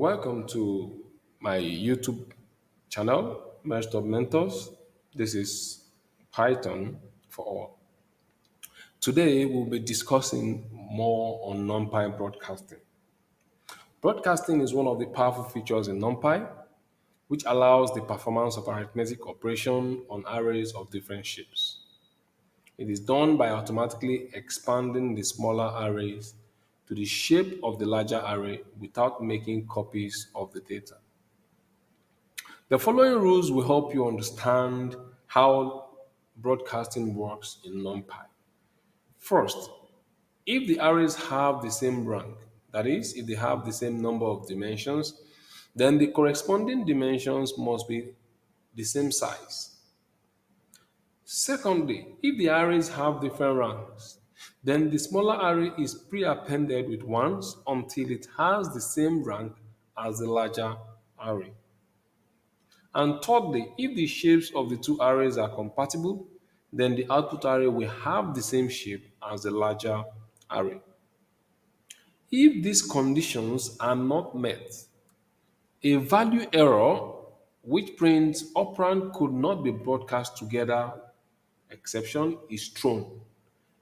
Welcome to my YouTube channel, Messed Up Mentors. This is Python for All. Today, we'll be discussing more on NumPy broadcasting. Broadcasting is one of the powerful features in NumPy, which allows the performance of arithmetic operation on arrays of different shapes. It is done by automatically expanding the smaller arrays to the shape of the larger array without making copies of the data. The following rules will help you understand how broadcasting works in NumPy. First, if the arrays have the same rank, that is, if they have the same number of dimensions, then the corresponding dimensions must be the same size. Secondly, if the arrays have different ranks, then the smaller array is pre-appended with ones until it has the same rank as the larger array. And thirdly, if the shapes of the two arrays are compatible, then the output array will have the same shape as the larger array. If these conditions are not met, a value error which prints operand could not be broadcast together exception is thrown,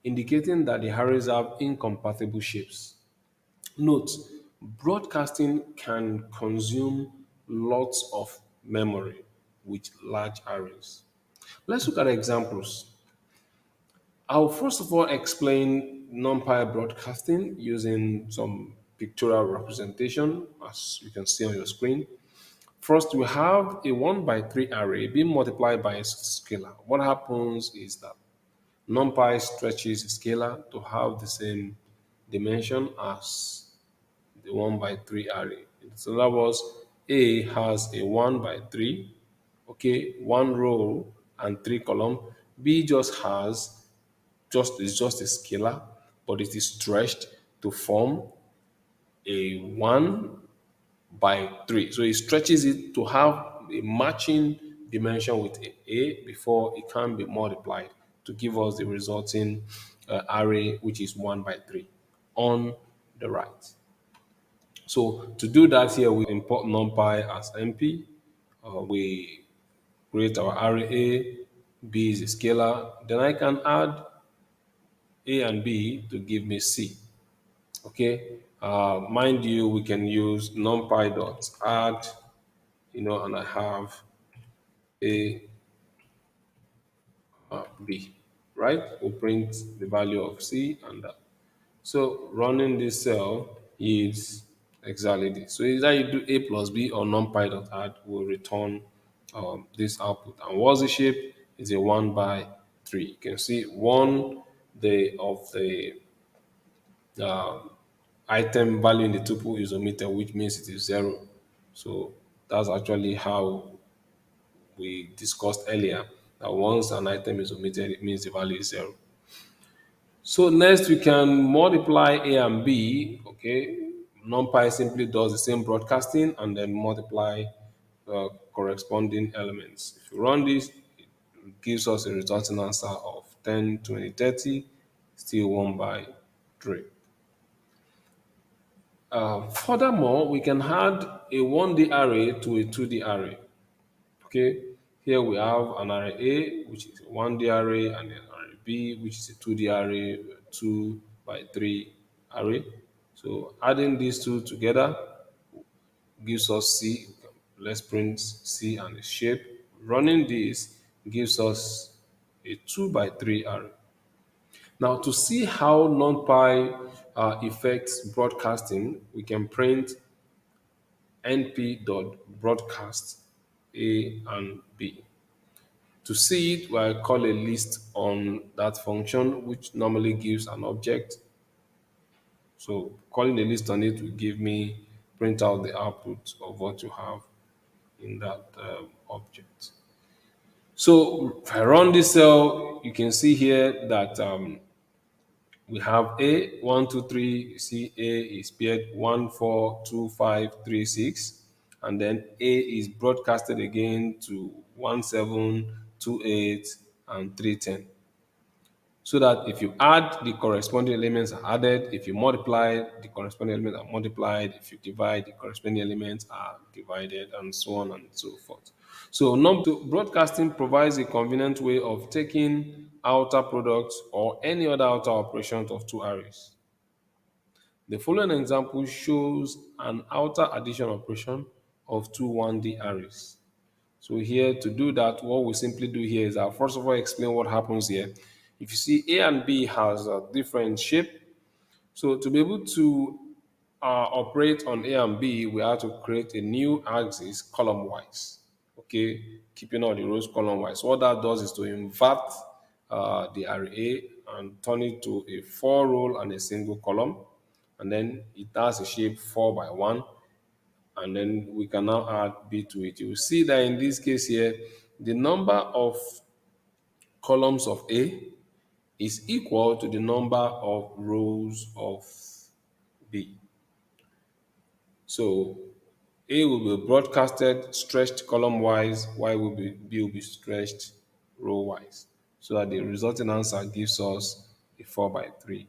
indicating that the arrays have incompatible shapes. Note, broadcasting can consume lots of memory with large arrays. Let's look at examples. I'll first of all explain NumPy broadcasting using some pictorial representation, as you can see on your screen. First, we have a 1 by 3 array being multiplied by a scalar. What happens is that NumPy stretches a scalar to have the same dimension as the 1 by 3 array. So that was A has a 1 by 3, okay, one row and three column. B just has just a scalar, but it is stretched to form a 1 by 3. So it stretches it to have a matching dimension with A before it can be multiplied to give us the resulting array, which is 1 by 3 on the right. So to do that here, we import NumPy as NP. We create our array A, B is a scalar. Then I can add A and B to give me C. Okay. Mind you, we can use NumPy dot add, and I have A, B, right? We'll print the value of C and that. So running this cell is exactly this. So either you do A plus B or NumPy dot add will return this output. And what's the shape? Is a 1 by 3. You can see one of the item value in the tuple is omitted, which means it is 0. So that's actually how we discussed earlier that once an item is omitted, it means the value is 0. So next we can multiply A and B. Okay, NumPy simply does the same broadcasting and then multiply corresponding elements. If you run this, it gives us a resulting answer of 10, 20, 30, still 1 by 3. Furthermore, we can add a 1D array to a 2D array. Okay, here we have an array A, which is a 1D array, and an array B, which is a 2D array, 2 by 3 array. So adding these two together gives us C. Let's print C and the shape. Running this gives us a 2 by 3 array. Now, to see how NumPy affects broadcasting, we can print np.broadcast A and B. To see it, I call a list on that function, which normally gives an object. So calling a list on it will give me print out the output of what you have in that object. So if I run this cell, you can see here that we have A 1 2 3. You see A is paired 1 4 2 5 3 6, and then A is broadcasted again to 1 7 2 8 and 3 10. so that if you add, the corresponding elements are added. If you multiply, the corresponding elements are multiplied. If you divide, the corresponding elements are divided, and so on and so forth. So, broadcasting provides a convenient way of taking outer products or any other outer operations of two arrays. The following example shows an outer addition operation of two 1D arrays. So here, to do that, what we simply do here is that first of all explain what happens here. If you see A and B has a different shape, so to be able to operate on A and B, we have to create a new axis column wise. Okay, keeping all the rows column wise. So what that does is to invert the array A and turn it to a four row and a single column, and then it has a shape 4 by 1, and then we can now add B to it. You will see that in this case here, the number of columns of A is equal to the number of rows of B. So A will be broadcasted stretched column wise, B will be stretched row wise, so that the resulting answer gives us a 4 by 3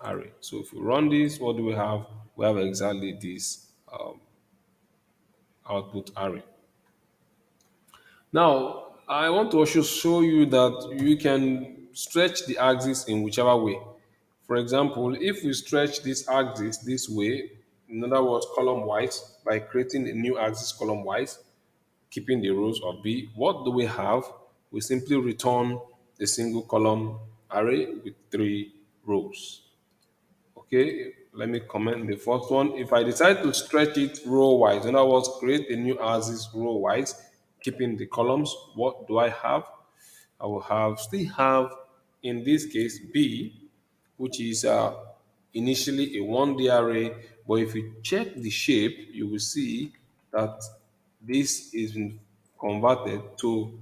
array. So if we run this, what do we have? We have exactly this output array. Now, I want to also show you that you can stretch the axis in whichever way. For example, if we stretch this axis this way, in other words, column wise, by creating a new axis column wise, keeping the rows of B, what do we have? We simply return a single column array with three rows. Okay, let me comment the first one. If I decide to stretch it row wise, in other words, create a new axis row wise, keeping the columns, what do I have? I will still have, in this case, B, which is initially a 1D array. But if you check the shape, you will see that this is been converted to,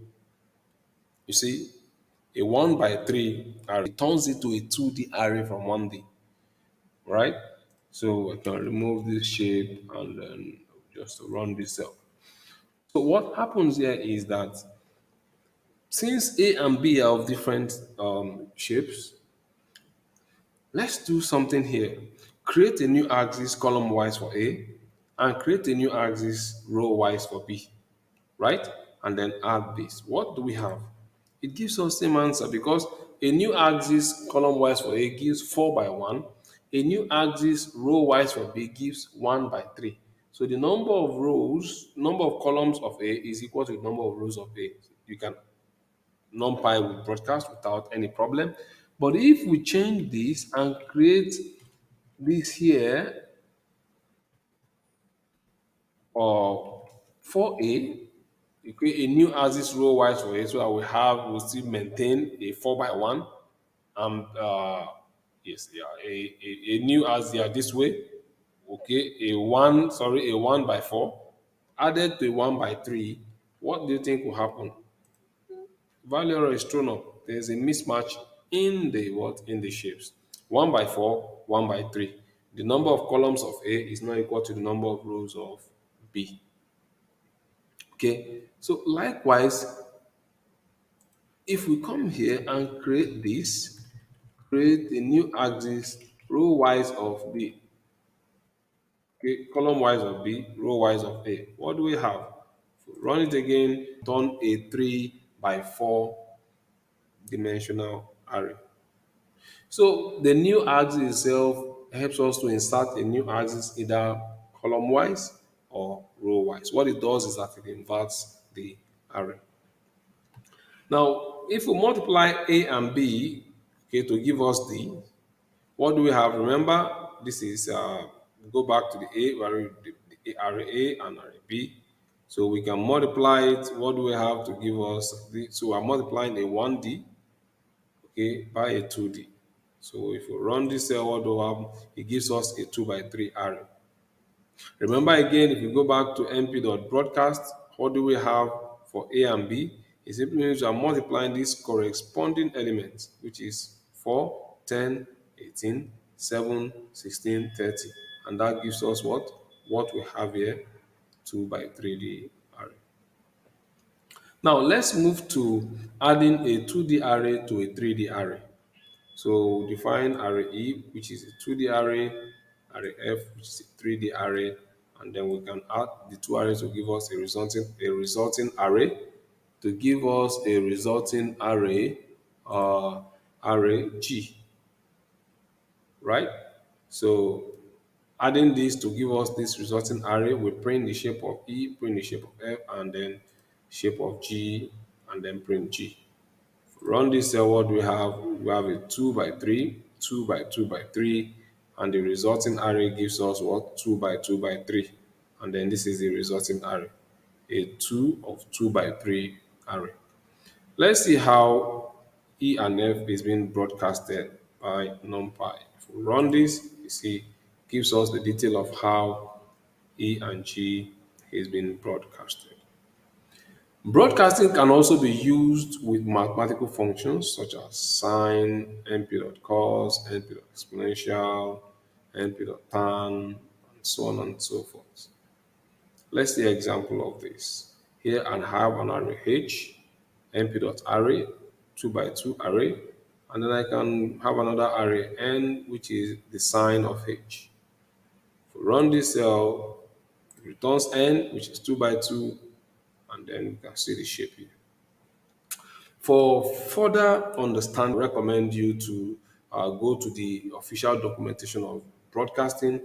you see, a 1 by 3 array. It turns it to a 2D array from 1D, right? So I can remove this shape and then just run this cell. So what happens here is that since A and B are of different shapes, let's do something here. Create a new axis column wise for A and create a new axis row wise for B, right? And then add this. What do we have? It gives us same answer because a new axis column wise for A gives 4 by 1. A new axis row wise for B gives 1 by 3. So the number of rows, number of columns of A is equal to the number of rows of A. You can NumPy will broadcast without any problem. But if we change this and create this here or for A, you create a new axis row wise for A, so that we'll still maintain a 4 by 1. And yes, yeah, a new axis here this way. Okay, a 1 by 4 added to a 1 by 3. What do you think will happen? Value error is thrown up. There's a mismatch in the what in the shapes. 1 by 4, 1 by 3. The number of columns of A is not equal to the number of rows of B. Okay, so likewise, if we come here and create this, create a new axis row wise of B, okay, column wise of B, row wise of A, what do we have? So run it again, turn a 3 by 4 dimensional array. So the new axis itself helps us to insert a new axis either column wise or row wise. What it does is that it inverts the array. Now, if we multiply A and B, okay, to give us D, what do we have? Remember, this is go back to the A, the array A and array B. So we can multiply it. What do we have to give us? So we're multiplying a 1D, okay, by a 2D. So if we run this cell, what do we have? It gives us a 2 by 3 array. Remember again, if you go back to np.broadcast, what do we have for A and B? It simply means we are multiplying these corresponding elements, which is 4, 10, 18, 7, 16, 30. And that gives us what? What we have here, 2 by 3D array. Now let's move to adding a 2D array to a 3D array. So define array E, which is a 2D array, array F, which is a 3D array, and then we can add the two arrays to give us a resulting array. To give us a resulting uh, array G, right? So adding this to give us this resulting array, we print the shape of E, print the shape of F, and then shape of G, and then print G. Run this cell, what do we have? We have a 2 by 3, 2 by 2 by 3, and the resulting array gives us what? 2 by 2 by 3. And then this is the resulting array, a 2 of 2 by 3 array. Let's see how E and F is being broadcasted by NumPy. If we run this, you see, gives us the detail of how E and G is being broadcasted. Broadcasting can also be used with mathematical functions such as sine, np.cos, np.exponential, np.tan, and so on and so forth. Let's see an example of this. Here I have an array H, np.array, 2 by 2 array, and then I can have another array n, which is the sine of H. If we run this cell, it returns n, which is 2 by 2, and then you can see the shape here. For further understanding, I recommend you to go to the official documentation of broadcasting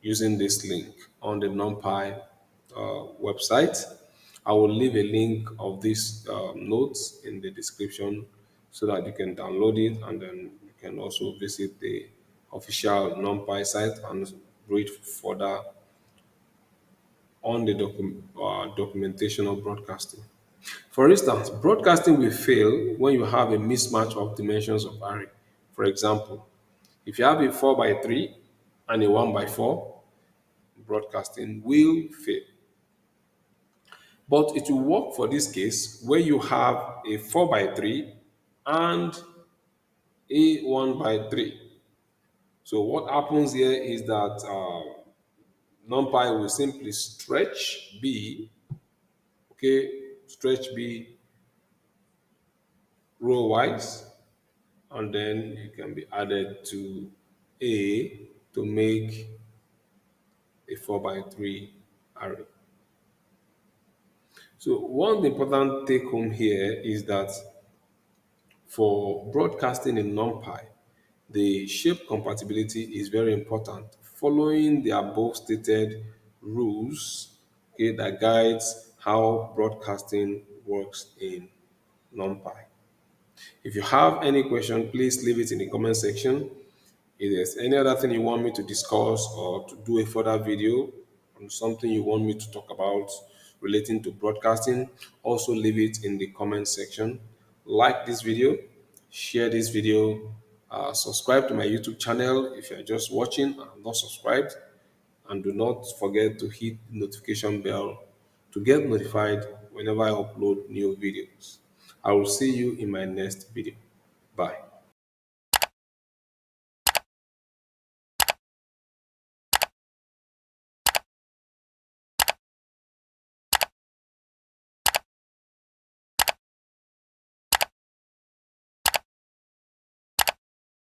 using this link on the NumPy website. I will leave a link of these notes in the description so that you can download it, and then you can also visit the official NumPy site and read further on the documentation of broadcasting. For instance, broadcasting will fail when you have a mismatch of dimensions of array. For example, if you have a 4 by 3 and a 1 by 4, broadcasting will fail. But it will work for this case where you have a 4 by 3 and a 1 by 3. So what happens here is that NumPy will simply stretch B, okay, stretch B row wise, and then it can be added to A to make a 4 by 3 array. So one important take home here is that for broadcasting in NumPy, the shape compatibility is very important. Following the above stated rules, okay, that guides how broadcasting works in NumPy. If you have any question, please leave it in the comment section. If there's any other thing you want me to discuss or to do a further video on something you want me to talk about relating to broadcasting, also leave it in the comment section. Like this video, share this video, subscribe to my YouTube channel if you're just watching and not subscribed, and do not forget to hit the notification bell to get notified whenever I upload new videos. I will see you in my next video. Bye.